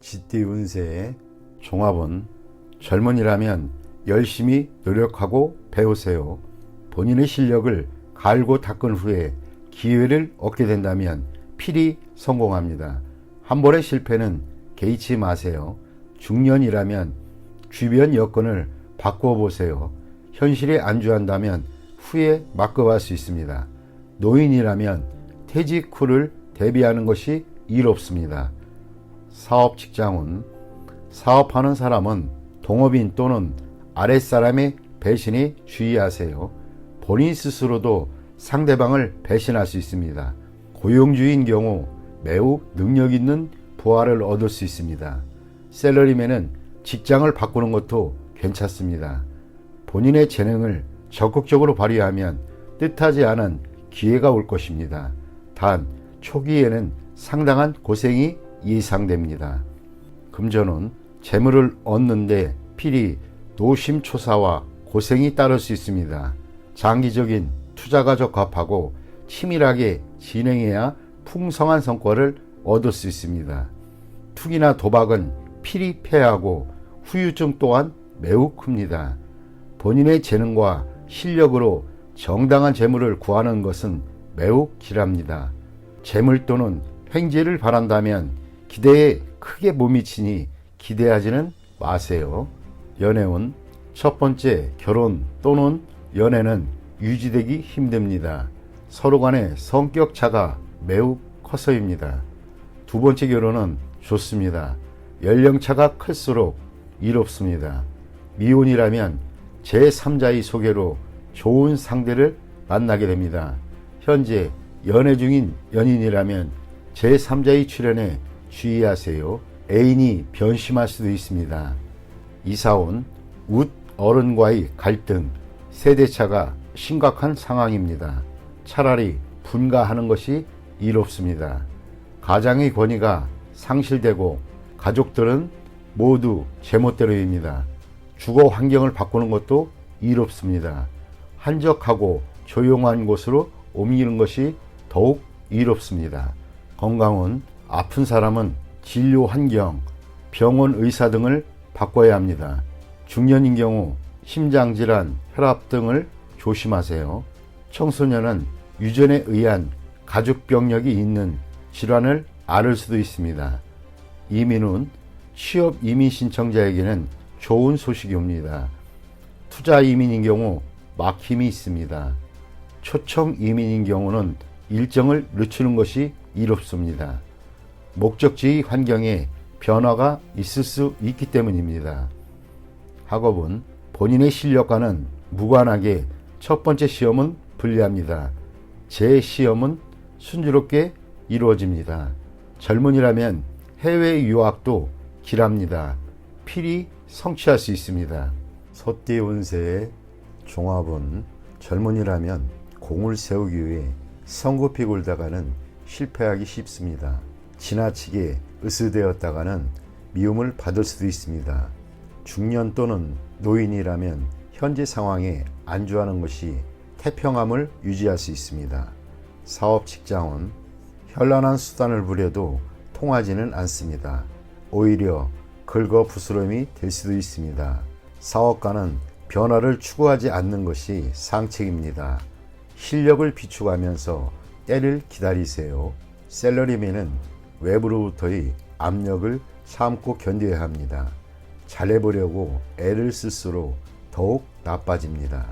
쥐띠 운세의 종합은 젊은이라면 열심히 노력하고 배우세요. 본인의 실력을 갈고 닦은 후에 기회를 얻게 된다면 필히 성공합니다. 한 번의 실패는 개의치 마세요. 중년이라면 주변 여건을 바꾸어 보세요. 현실에 안주한다면 후에 맡겨갈 수 있습니다. 노인이라면 퇴직 후를 대비하는 것이 이롭습니다. 사업 직장운, 사업하는 사람은 동업인 또는 아랫사람의 배신에 주의하세요. 본인 스스로도 상대방을 배신할 수 있습니다. 고용주의인 경우 매우 능력 있는 부하를 얻을 수 있습니다. 샐러리맨은 직장을 바꾸는 것도 괜찮습니다. 본인의 재능을 적극적으로 발휘하면 뜻하지 않은 기회가 올 것입니다. 단 초기에는 상당한 고생이 예상됩니다. 금전은 재물을 얻는데 필히 노심초사와 고생이 따를 수 있습니다. 장기적인 투자가 적합하고 치밀하게 진행해야 풍성한 성과를 얻을 수 있습니다. 투기나 도박은 필히 패하고 후유증 또한 매우 큽니다. 본인의 재능과 실력으로 정당한 재물을 구하는 것은 매우 길합니다. 재물 또는 횡재를 바란다면 기대에 크게 못 미치니 기대하지는 마세요. 연애운, 첫 번째 결혼 또는 연애는 유지되기 힘듭니다. 서로 간의 성격 차가 매우 커서입니다. 두 번째 결혼은 좋습니다. 연령차가 클수록 이롭습니다. 미혼이라면 제3자의 소개로 좋은 상대를 만나게 됩니다. 현재 연애 중인 연인이라면 제3자의 출연에 주의하세요. 애인이 변심할 수도 있습니다. 이사온, 웃 어른과의 갈등, 세대차가 심각한 상황입니다. 차라리 분가하는 것이 이롭습니다. 가장의 권위가 상실되고 가족들은 모두 제멋대로입니다. 주거 환경을 바꾸는 것도 이롭습니다. 한적하고 조용한 곳으로 옮기는 것이 더욱 이롭습니다. 건강은 아픈 사람은 진료 환경, 병원 의사 등을 바꿔야 합니다. 중년인 경우 심장질환, 혈압 등을 조심하세요. 청소년은 유전에 의한 가족병력이 있는 질환을 앓을 수도 있습니다. 이민은 취업 이민 신청자에게는 좋은 소식이 옵니다. 투자 이민인 경우 막힘이 있습니다. 초청 이민인 경우는 일정을 늦추는 것이 이롭습니다. 목적지의 환경에 변화가 있을 수 있기 때문입니다. 학업은 본인의 실력과는 무관하게 첫 번째 시험은 불리합니다. 제 시험은 순조롭게 이루어집니다. 젊은이라면 해외 유학도 길합니다. 필히 성취할 수 있습니다. 소띠 운세의 종합은 젊은이라면 공을 세우기 위해 성급히 굴다가는 실패하기 쉽습니다. 지나치게 으스대었다가는 미움을 받을 수도 있습니다. 중년 또는 노인이라면 현재 상황에 안주하는 것이 태평함을 유지할 수 있습니다. 사업 직장은 현란한 수단을 부려도 통하지는 않습니다. 오히려 긁어부스럼이 될 수도 있습니다. 사업가는 변화를 추구하지 않는 것이 상책입니다. 실력을 비축하면서 때를 기다리세요. 샐러리맨은 외부로부터의 압력을 참고 견뎌야 합니다. 잘해보려고 애를 쓸수록 더욱 나빠집니다.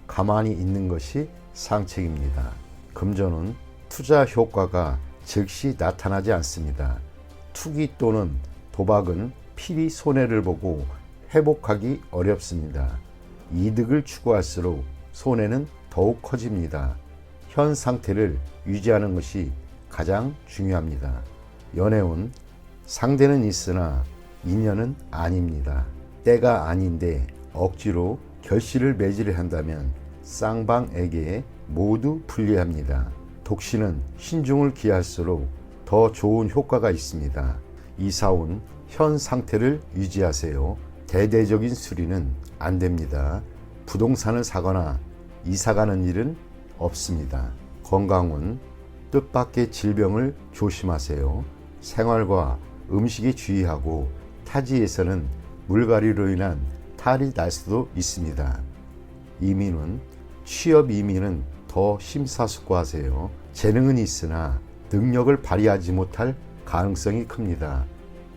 가만히 있는 것이 상책입니다. 금전은 투자 효과가 즉시 나타나지 않습니다. 투기 또는 도박은 필히 손해를 보고 회복하기 어렵습니다. 이득을 추구할수록 손해는 더욱 커집니다. 현 상태를 유지하는 것이 가장 중요합니다. 연애운, 상대는 있으나 인연은 아닙니다. 때가 아닌데 억지로 결실을 맺으려 한다면 쌍방에게 모두 불리합니다. 독신은 신중을 기할수록 더 좋은 효과가 있습니다. 이사운, 현 상태를 유지하세요. 대대적인 수리는 안 됩니다. 부동산을 사거나 이사가는 일은 없습니다. 건강은 뜻밖의 질병을 조심하세요. 생활과 음식에 주의하고 타지에서는 물갈이로 인한 탈이 날 수도 있습니다. 이민은 취업 이민은 더 심사숙고하세요. 재능은 있으나 능력을 발휘하지 못할 가능성이 큽니다.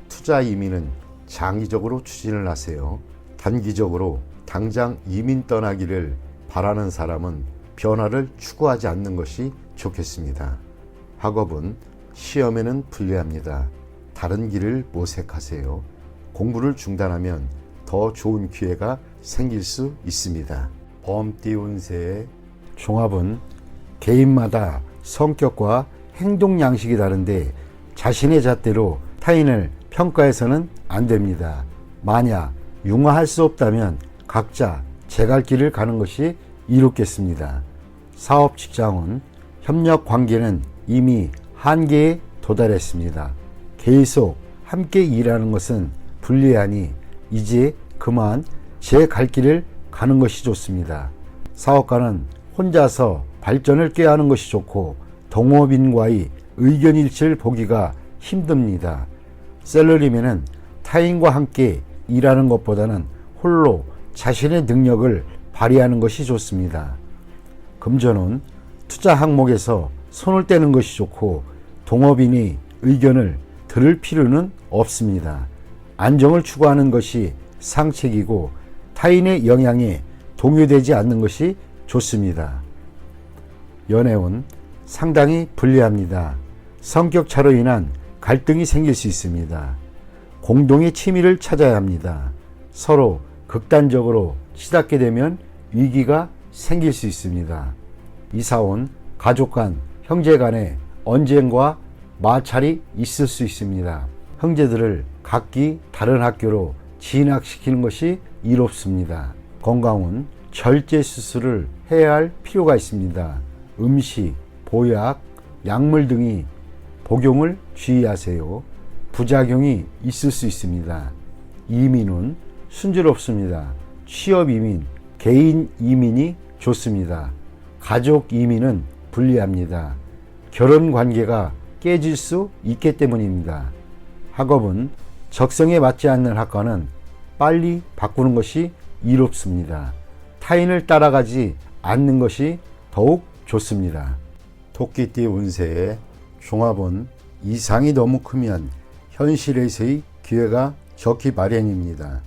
투자 이민은 장기적으로 추진을 하세요. 단기적으로 당장 이민 떠나기를 바라는 사람은 변화를 추구하지 않는 것이 좋겠습니다. 학업은 시험에는 불리합니다. 다른 길을 모색하세요. 공부를 중단하면 더 좋은 기회가 생길 수 있습니다. 범띠 운세의 종합은 개인마다 성격과 행동 양식이 다른데 자신의 잣대로 타인을 평가해서는 안 됩니다. 만약 융화할 수 없다면 각자 제 갈 길을 가는 것이 이롭겠습니다. 사업 직장은 협력 관계는 이미 한계에 도달했습니다. 계속 함께 일하는 것은 불리하니 이제 그만 제 갈 길을 가는 것이 좋습니다. 사업가는 혼자서 발전을 꾀하는 것이 좋고 동업인과의 의견 일치를 보기가 힘듭니다. 셀러리맨은 타인과 함께 일하는 것보다는 홀로 자신의 능력을 발휘하는 것이 좋습니다. 금전은 투자 항목에서 손을 떼는 것이 좋고 동업인의 의견을 들을 필요는 없습니다. 안정을 추구하는 것이 상책이고 타인의 영향에 동요되지 않는 것이 좋습니다. 연애운 상당히 불리합니다. 성격 차로 인한 갈등이 생길 수 있습니다. 공동의 취미를 찾아야 합니다. 서로 극단적으로 치닫게 되면 위기가 생길 수 있습니다. 이사온 가족 간, 형제 간의 언쟁과 마찰이 있을 수 있습니다. 형제들을 각기 다른 학교로 진학시키는 것이 이롭습니다. 건강은 절제 수술을 해야 할 필요가 있습니다. 음식, 보약, 약물 등이 복용을 주의하세요. 부작용이 있을 수 있습니다. 이민은 순조롭습니다. 취업 이민, 개인 이민이 좋습니다. 가족 이민은 불리합니다. 결혼 관계가 깨질 수 있기 때문입니다. 학업은 적성에 맞지 않는 학과는 빨리 바꾸는 것이 이롭습니다. 타인을 따라가지 않는 것이 더욱 좋습니다. 토끼띠 운세의 종합은 이상이 너무 크면 현실에서의 기회가 적기 마련입니다.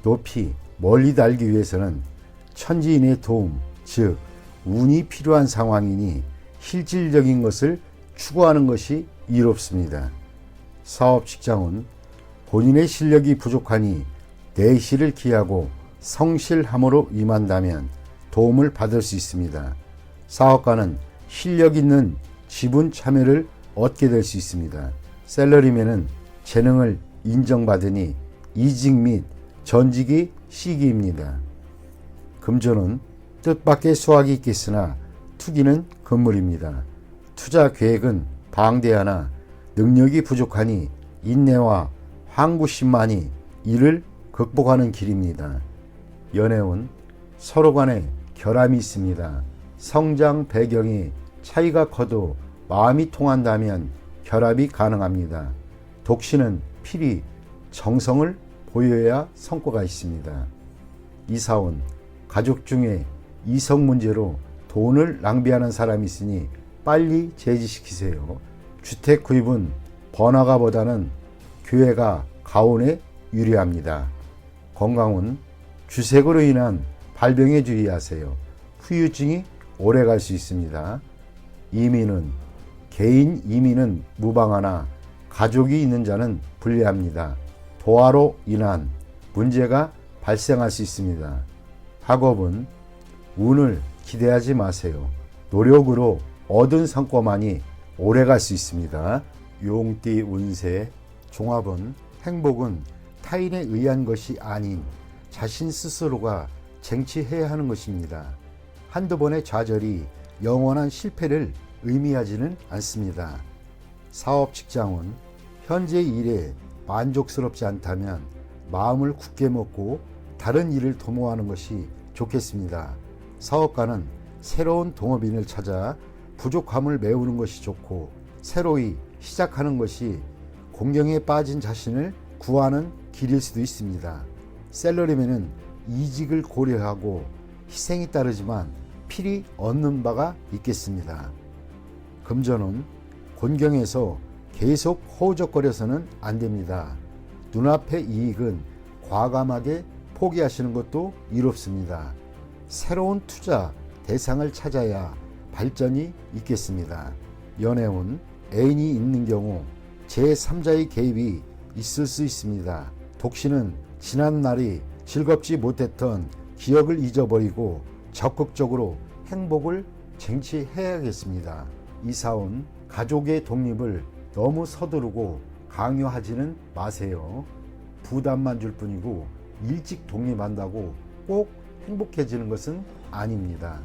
높이 멀리 달기 위해서는 천지인의 도움, 즉 운이 필요한 상황이니 실질적인 것을 추구하는 것이 이롭습니다. 사업 직장은 본인의 실력이 부족하니 내실을 기하고 성실함으로 임한다면 도움을 받을 수 있습니다. 사업가는 실력 있는 지분 참여를 얻게 될 수 있습니다. 셀러리맨은 재능을 인정받으니 이직 및 전직이 시기입니다. 금전은 뜻밖의 수확이 있겠으나 투기는 금물입니다. 투자 계획은 방대하나 능력이 부족하니 인내와 항구심만이 이를 극복하는 길입니다. 연애운 서로 간에 결함이 있습니다. 성장 배경이 차이가 커도 마음이 통한다면 결합이 가능합니다. 독신은 필히 정성을 보여야 성과가 있습니다. 이사원 가족 중에 이성 문제로 돈을 낭비하는 사람이 있으니 빨리 제지시키세요. 주택 구입은 번화가보다는 교외가 가온에 유리합니다. 건강은 주색으로 인한 발병에 주의하세요. 후유증이 오래 갈 수 있습니다. 이민은 개인 이민은 무방하나 가족이 있는 자는 불리합니다. 도화로 인한 문제가 발생할 수 있습니다. 학업은 운을 기대하지 마세요. 노력으로 얻은 성과만이 오래 갈 수 있습니다. 용띠 운세 종합은 행복은 타인에 의한 것이 아닌 자신 스스로가 쟁취해야 하는 것입니다. 한두 번의 좌절이 영원한 실패를 의미하지는 않습니다. 사업 직장은 현재 일에 만족스럽지 않다면 마음을 굳게 먹고 다른 일을 도모하는 것이 좋겠습니다. 사업가는 새로운 동업인을 찾아 부족함을 메우는 것이 좋고 새로이 시작하는 것이 공경에 빠진 자신을 구하는 길일 수도 있습니다. 샐러리맨은 이직을 고려하고 희생이 따르지만 필히 얻는 바가 있겠습니다. 금전은 곤경에서 계속 허우적거려서는 안 됩니다. 눈앞의 이익은 과감하게 포기하시는 것도 이롭습니다. 새로운 투자 대상을 찾아야 발전이 있겠습니다. 연애운 애인이 있는 경우 제3자의 개입이 있을 수 있습니다. 독신은 지난 날이 즐겁지 못했던 기억을 잊어버리고 적극적으로 행복을 쟁취해야겠습니다. 이사온 가족의 독립을 너무 서두르고 강요하지는 마세요. 부담만 줄 뿐이고 일찍 독립한다고 꼭 행복해지는 것은 아닙니다.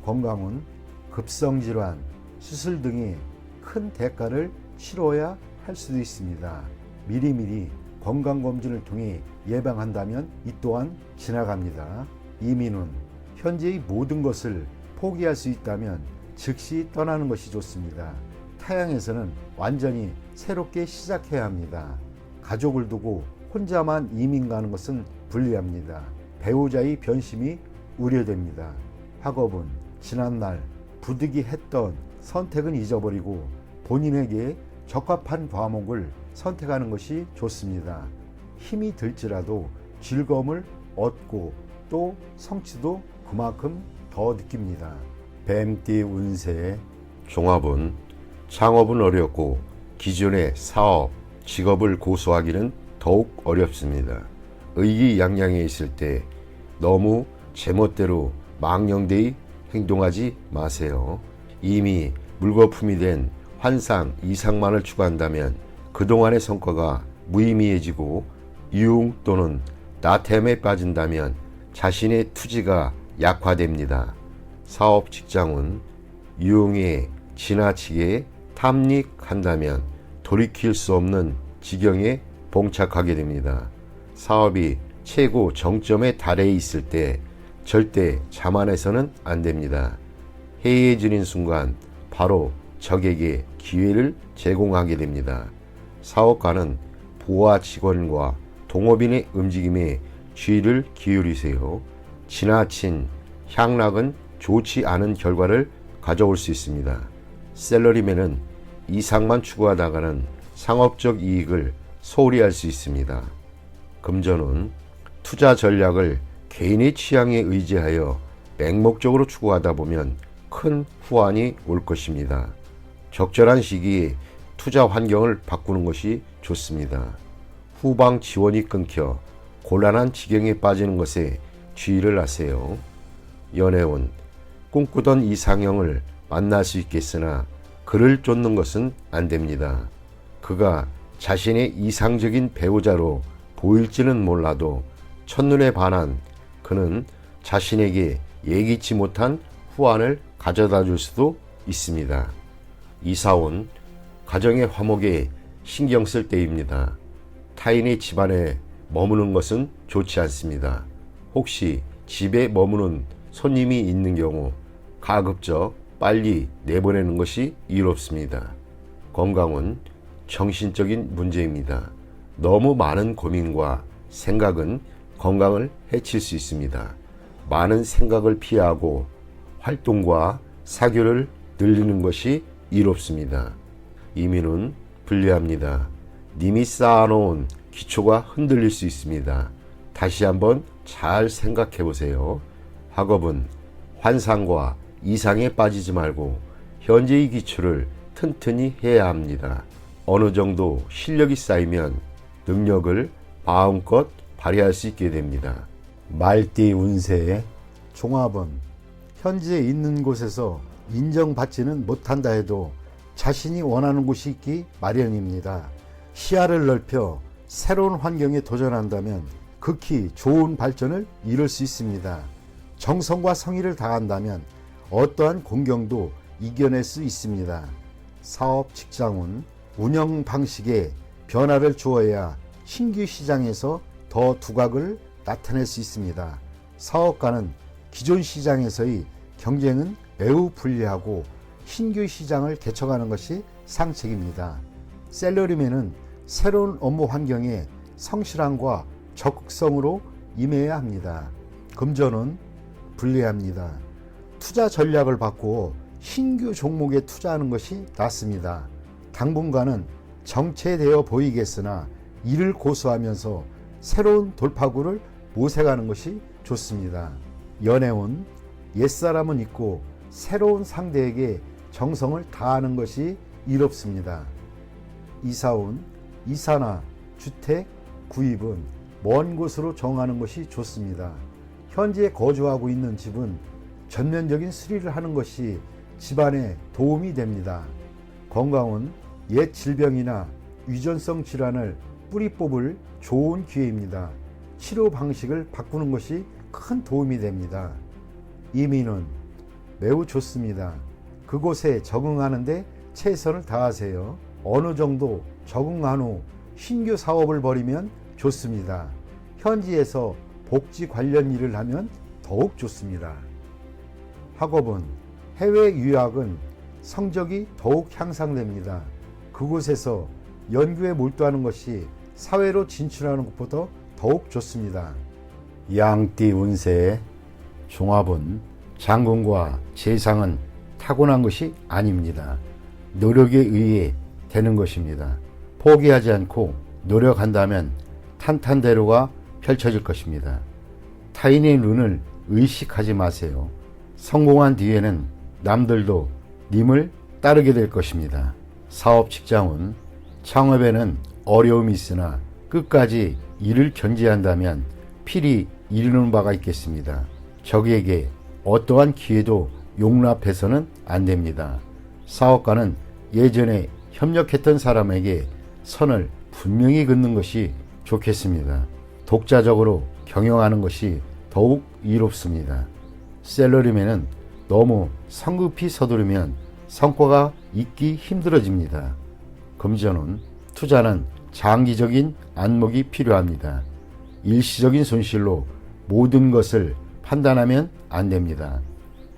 건강은 급성질환, 수술 등의 큰 대가를 치러야 할 수도 있습니다. 미리미리 건강검진을 통해 예방한다면 이 또한 지나갑니다. 이민은 현재의 모든 것을 포기할 수 있다면 즉시 떠나는 것이 좋습니다. 타향에서는 완전히 새롭게 시작해야 합니다. 가족을 두고 혼자만 이민 가는 것은 불리합니다. 배우자의 변심이 우려됩니다. 학업은 지난날 부득이했던 선택은 잊어버리고 본인에게 적합한 과목을 선택하는 것이 좋습니다. 힘이 들지라도 즐거움을 얻고 또 성취도 그만큼 더 느낍니다. 뱀띠 운세 종합은 창업은 어렵고 기존의 사업, 직업을 고수하기는 더욱 어렵습니다. 의기양양해 있을 때 너무 제멋대로 망령되이 행동하지 마세요. 이미 물거품이 된 환상 이상만을 추구한다면 그동안의 성과가 무의미해지고 유흥 또는 나태함에 빠진다면 자신의 투지가 약화됩니다. 사업 직장은 유흥에 지나치게 탐닉한다면 돌이킬 수 없는 지경에 봉착하게 됩니다. 사업이 최고 정점에 달해 있을 때 절대 자만해서는 안 됩니다. 해이해지는 순간 바로 적에게 기회를 제공하게 됩니다. 사업가는 부하 직원과 동업인의 움직임에 주의를 기울이세요. 지나친 향락은 좋지 않은 결과를 가져올 수 있습니다. 샐러리맨은 이상만 추구하다가는 상업적 이익을 소홀히 할 수 있습니다. 금전은 투자 전략을 개인의 취향에 의지하여 맹목적으로 추구하다 보면 큰 후환이 올 것입니다. 적절한 시기에 투자 환경을 바꾸는 것이 좋습니다. 후방 지원이 끊겨 곤란한 지경에 빠지는 것에 주의를 하세요. 연애운 꿈꾸던 이상형을 만날 수 있겠으나 그를 쫓는 것은 안 됩니다. 그가 자신의 이상적인 배우자로 보일지는 몰라도 첫눈에 반한 그는 자신에게 예기치 못한 후환을 가져다 줄 수도 있습니다. 이사온 가정의 화목에 신경 쓸 때입니다. 타인의 집안에 머무는 것은 좋지 않습니다. 혹시 집에 머무는 손님이 있는 경우 가급적 빨리 내보내는 것이 이롭습니다. 건강은 정신적인 문제입니다. 너무 많은 고민과 생각은 건강을 해칠 수 있습니다. 많은 생각을 피하고 활동과 사교를 늘리는 것이 이롭습니다. 이민은 불리합니다. 님이 쌓아놓은 기초가 흔들릴 수 있습니다. 다시 한번 잘 생각해 보세요. 학업은 환상과 이상에 빠지지 말고 현재의 기초를 튼튼히 해야 합니다. 어느 정도 실력이 쌓이면 능력을 마음껏 발휘할 수 있게 됩니다. 말띠 운세 종합은 현재 있는 곳에서 인정받지는 못한다 해도 자신이 원하는 곳이 있기 마련입니다. 시야를 넓혀 새로운 환경에 도전한다면 극히 좋은 발전을 이룰 수 있습니다. 정성과 성의를 다한다면 어떠한 공경도 이겨낼 수 있습니다. 사업 직장은 운영 방식에 변화를 주어야 신규 시장에서 더 두각을 나타낼 수 있습니다. 사업가는 기존 시장에서의 경쟁은 매우 불리하고 신규 시장을 개척하는 것이 상책입니다. 샐러리맨은 새로운 업무 환경에 성실함과 적극성으로 임해야 합니다. 금전은 불리합니다. 투자 전략을 바꾸어 신규 종목에 투자하는 것이 낫습니다. 당분간은 정체되어 보이겠으나 이를 고수하면서 새로운 돌파구를 모색하는 것이 좋습니다. 연애운 옛사람은 있고 새로운 상대에게 정성을 다하는 것이 이롭습니다. 이사운 이사나 주택 구입은 먼 곳으로 정하는 것이 좋습니다. 현재 거주하고 있는 집은 전면적인 수리를 하는 것이 집안에 도움이 됩니다. 건강은 옛 질병이나 유전성 질환을 뿌리 뽑을 좋은 기회입니다. 치료 방식을 바꾸는 것이 큰 도움이 됩니다. 이민은 매우 좋습니다. 그곳에 적응하는데 최선을 다하세요. 어느 정도 적응한 후 신규 사업을 벌이면 좋습니다. 현지에서 복지 관련 일을 하면 더욱 좋습니다. 학업은 해외 유학은 성적이 더욱 향상됩니다. 그곳에서 연구에 몰두하는 것이 사회로 진출하는 것보다 더욱 좋습니다. 양띠 운세의 종합은 장군과 재상은 타고난 것이 아닙니다. 노력에 의해 되는 것입니다. 포기하지 않고 노력한다면 탄탄대로가 펼쳐질 것입니다. 타인의 눈을 의식하지 마세요. 성공한 뒤에는 남들도 님을 따르게 될 것입니다. 사업 직장은 창업에는 어려움이 있으나 끝까지 이를 견제한다면 필히 이루는 바가 있겠습니다. 적에게 어떠한 기회도 용납해서는 안 됩니다. 사업가는 예전에 협력했던 사람에게 선을 분명히 긋는 것이 좋겠습니다. 독자적으로 경영하는 것이 더욱 이롭습니다. 샐러리맨은 너무 성급히 서두르면 성과가 있기 힘들어집니다. 금전은 투자는 장기적인 안목이 필요합니다. 일시적인 손실로 모든 것을 판단하면 안 됩니다.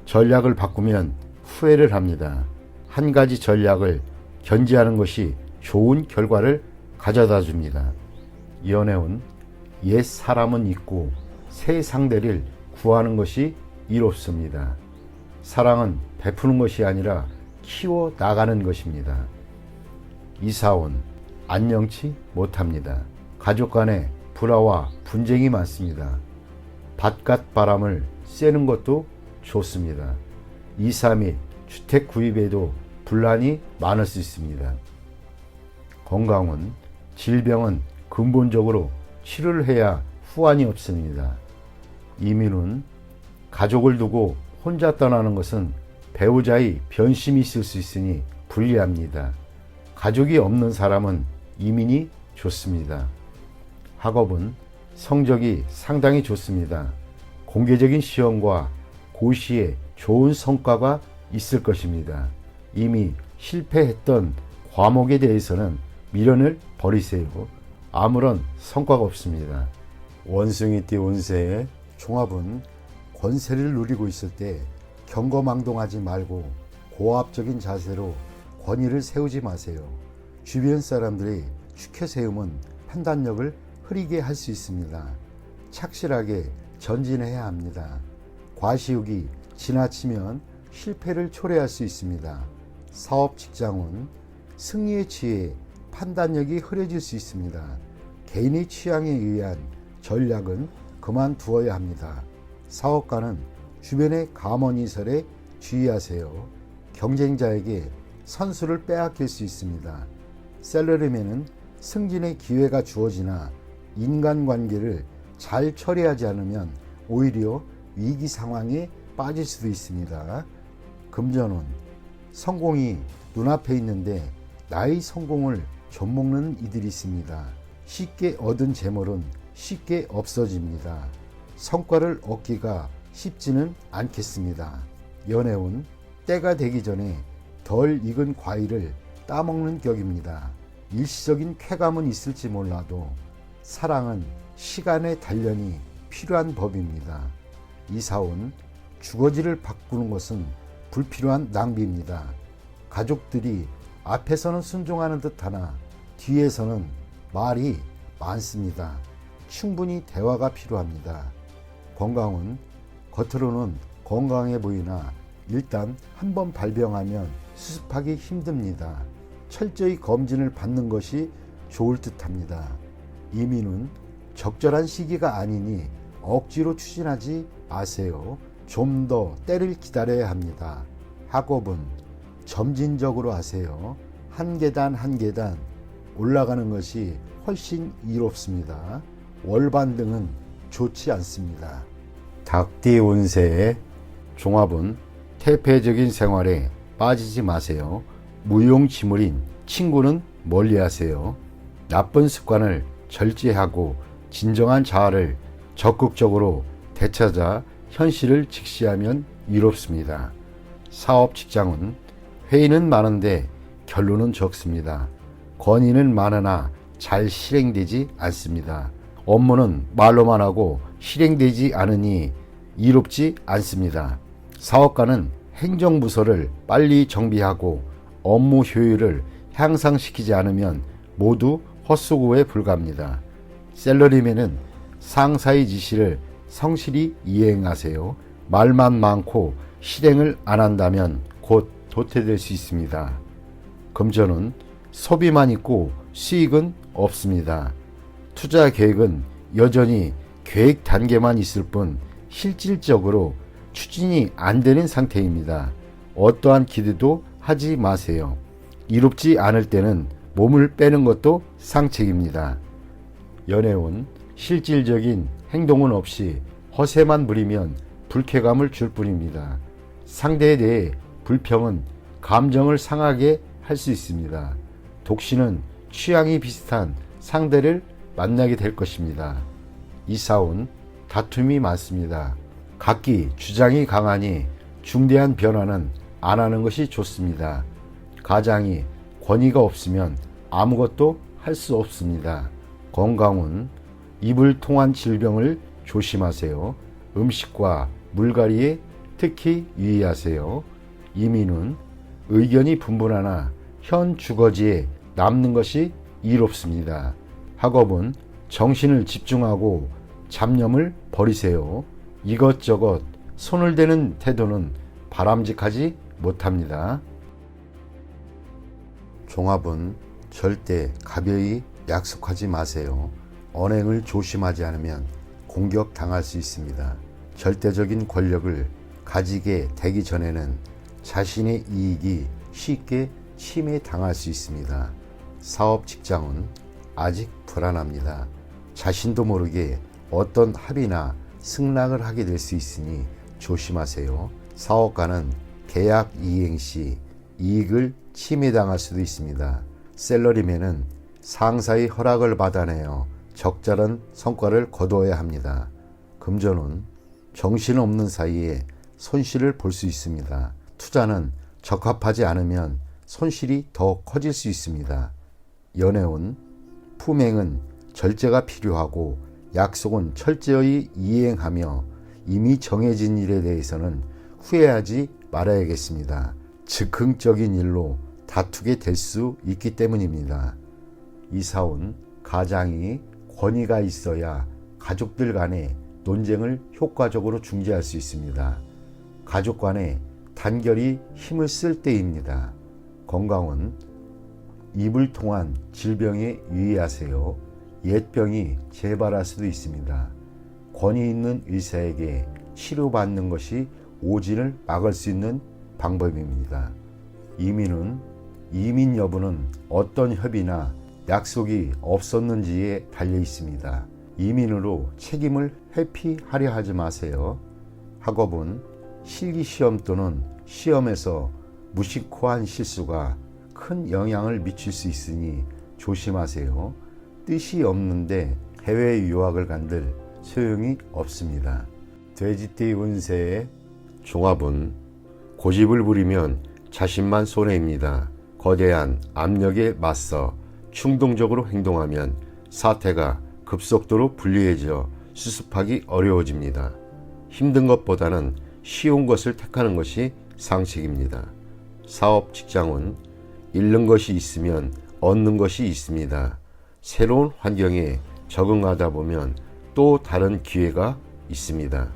전략을 바꾸면 후회를 합니다. 한 가지 전략을 견지하는 것이 좋은 결과를 가져다 줍니다. 연애운 옛 사람은 있고 새 상대를 구하는 것이 이롭습니다. 사랑은 베푸는 것이 아니라 키워 나가는 것입니다. 이사온 안녕치 못합니다. 가족 간에 불화와 분쟁이 많습니다. 바깥 바람을 쐬는 것도 좋습니다. 이사 및 주택 구입에도 분란이 많을 수 있습니다. 건강은 질병은 근본적으로 치료를 해야 후환이 없습니다. 이민은 가족을 두고 혼자 떠나는 것은 배우자의 변심이 있을 수 있으니 불리합니다. 가족이 없는 사람은 이민이 좋습니다. 학업은 성적이 상당히 좋습니다. 공개적인 시험과 고시에 좋은 성과가 있을 것입니다. 이미 실패했던 과목에 대해서는 미련을 버리세요. 아무런 성과가 없습니다. 원숭이띠 운세의 종합은 권세를 누리고 있을 때 경거망동하지 말고 고압적인 자세로 권위를 세우지 마세요. 주변 사람들이 추켜세움은 판단력을 흐리게 할 수 있습니다. 착실하게 전진해야 합니다. 과시욕이 지나치면 실패를 초래할 수 있습니다. 사업 직장은 승리에 취해 판단력이 흐려질 수 있습니다. 개인의 취향에 의한 전략은 그만두어야 합니다. 사업가는 주변의 감언이설에 주의하세요. 경쟁자에게 선수를 빼앗길 수 있습니다. 샐러리맨은 승진의 기회가 주어지나 인간관계를 잘 처리하지 않으면 오히려 위기 상황에 빠질 수도 있습니다. 금전운 성공이 눈앞에 있는데 나의 성공을 좀먹는 이들이 있습니다. 쉽게 얻은 재물은 쉽게 없어집니다. 성과를 얻기가 쉽지는 않겠습니다. 연애운 때가 되기 전에 덜 익은 과일을 따먹는 격입니다. 일시적인 쾌감은 있을지 몰라도 사랑은 시간의 단련이 필요한 법입니다. 이사온 주거지를 바꾸는 것은 불필요한 낭비입니다. 가족들이 앞에서는 순종하는 듯하나 뒤에서는 말이 많습니다. 충분히 대화가 필요합니다. 건강은 겉으로는 건강해 보이나 일단 한번 발병하면 수습하기 힘듭니다. 철저히 검진을 받는 것이 좋을 듯합니다. 이민은 적절한 시기가 아니니 억지로 추진하지 마세요. 좀 더 때를 기다려야 합니다. 학업은 점진적으로 하세요. 한 계단 한 계단 올라가는 것이 훨씬 이롭습니다. 월반등은 좋지 않습니다. 닭띠 운세의 종합은 태폐적인 생활에 빠지지 마세요. 무용지물인 친구는 멀리하세요. 나쁜 습관을 절제하고 진정한 자아를 적극적으로 되찾아 현실을 직시하면 이롭습니다. 사업 직장은 회의는 많은데 결론은 적습니다. 건의는 많으나 잘 실행되지 않습니다. 업무는 말로만 하고 실행되지 않으니 이롭지 않습니다. 사업가는 행정부서를 빨리 정비하고 업무 효율을 향상시키지 않으면 모두 헛수고에 불과합니다. 셀러리맨은 상사의 지시를 성실히 이행하세요. 말만 많고 실행을 안 한다면 곧 도태될 수 있습니다. 금전은 소비만 있고 수익은 없습니다. 투자 계획은 여전히 계획 단계만 있을 뿐 실질적으로 추진이 안 되는 상태입니다. 어떠한 기대도 하지 마세요. 이롭지 않을 때는 몸을 빼는 것도 상책입니다. 연애운 실질적인 행동은 없이 허세만 부리면 불쾌감을 줄 뿐입니다. 상대에 대해 불평은 감정을 상하게 할 수 있습니다. 독신은 취향이 비슷한 상대를 만나게 될 것입니다. 이사운 다툼이 많습니다. 각기 주장이 강하니 중대한 변화는 안 하는 것이 좋습니다. 가장이 권위가 없으면 아무것도 할 수 없습니다. 건강은 입을 통한 질병을 조심하세요. 음식과 물갈이에 특히 유의하세요. 이민은 의견이 분분하나 현 주거지에 남는 것이 이롭습니다. 학업은 정신을 집중하고 잡념을 버리세요. 이것저것 손을 대는 태도는 바람직하지 못합니다. 종합은 절대 가벼이 약속하지 마세요. 언행을 조심하지 않으면 공격당할 수 있습니다. 절대적인 권력을 가지게 되기 전에는 자신의 이익이 쉽게 침해당할 수 있습니다. 사업 직장은 아직 불안합니다. 자신도 모르게 어떤 합의나 승낙을 하게 될 수 있으니 조심하세요. 사업가는 계약 이행 시 이익을 침해당할 수도 있습니다. 셀러리맨은 상사의 허락을 받아내어 적절한 성과를 거두어야 합니다. 금전은 정신없는 사이에 손실을 볼 수 있습니다. 투자는 적합하지 않으면 손실이 더 커질 수 있습니다. 연애운 품행은 절제가 필요하고 약속은 철저히 이행하며 이미 정해진 일에 대해서는 후회하지 말아야겠습니다. 즉흥적인 일로 다투게 될 수 있기 때문입니다. 이사운 가장이 권위가 있어야 가족들 간의 논쟁을 효과적으로 중재할 수 있습니다. 가족 간의 단결이 힘을 쓸 때입니다. 건강은 입을 통한 질병에 유의하세요. 옛병이 재발할 수도 있습니다. 권위 있는 의사에게 치료받는 것이 오진을 막을 수 있는 방법입니다. 이민 여부는 어떤 협의나 약속이 없었는지에 달려 있습니다. 이민으로 책임을 회피하려 하지 마세요. 학업은 실기시험 또는 시험에서 무심코 한 실수가 큰 영향을 미칠 수 있으니 조심하세요. 뜻이 없는데 해외 유학을 간들 소용이 없습니다. 돼지띠 운세의 종합은 고집을 부리면 자신만 손해입니다. 거대한 압력에 맞서 충동적으로 행동하면 사태가 급속도로 불리해져 수습하기 어려워집니다. 힘든 것보다는 쉬운 것을 택하는 것이 상식입니다. 사업 직장은 잃는 것이 있으면 얻는 것이 있습니다. 새로운 환경에 적응하다 보면 또 다른 기회가 있습니다.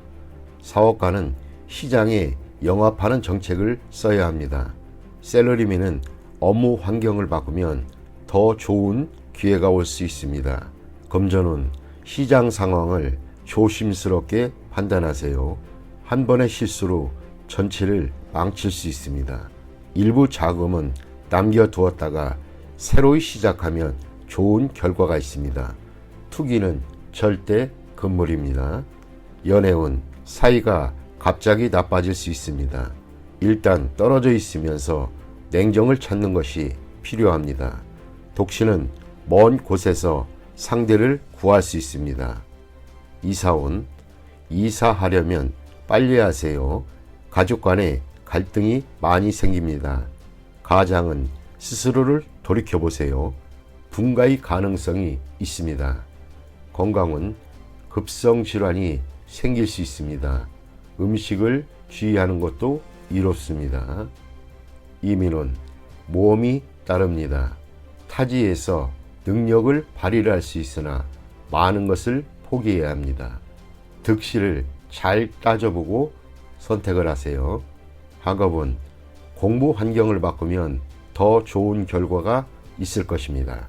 사업가는 시장에 영합하는 정책을 써야 합니다. 샐러리맨은 업무 환경을 바꾸면 더 좋은 기회가 올 수 있습니다. 금전운, 시장 상황을 조심스럽게 판단하세요. 한 번의 실수로 전체를 망칠 수 있습니다. 일부 자금은 남겨두었다가 새로이 시작하면 좋은 결과가 있습니다. 투기는 절대 금물입니다. 연애운, 사이가 갑자기 나빠질 수 있습니다. 일단 떨어져 있으면서 냉정을 찾는 것이 필요합니다. 독신은 먼 곳에서 상대를 구할 수 있습니다. 이사운, 이사하려면 빨리 하세요. 가족 간에 갈등이 많이 생깁니다. 가장은 스스로를 돌이켜보세요. 분가의 가능성이 있습니다. 건강은 급성 질환이 생길 수 있습니다. 음식을 주의하는 것도 이롭습니다. 이민은 모험이 따릅니다. 타지에서 능력을 발휘를 할 수 있으나 많은 것을 포기해야 합니다. 득실을 잘 따져보고 선택을 하세요. 학업은 공부 환경을 바꾸면 더 좋은 결과가 있을 것입니다.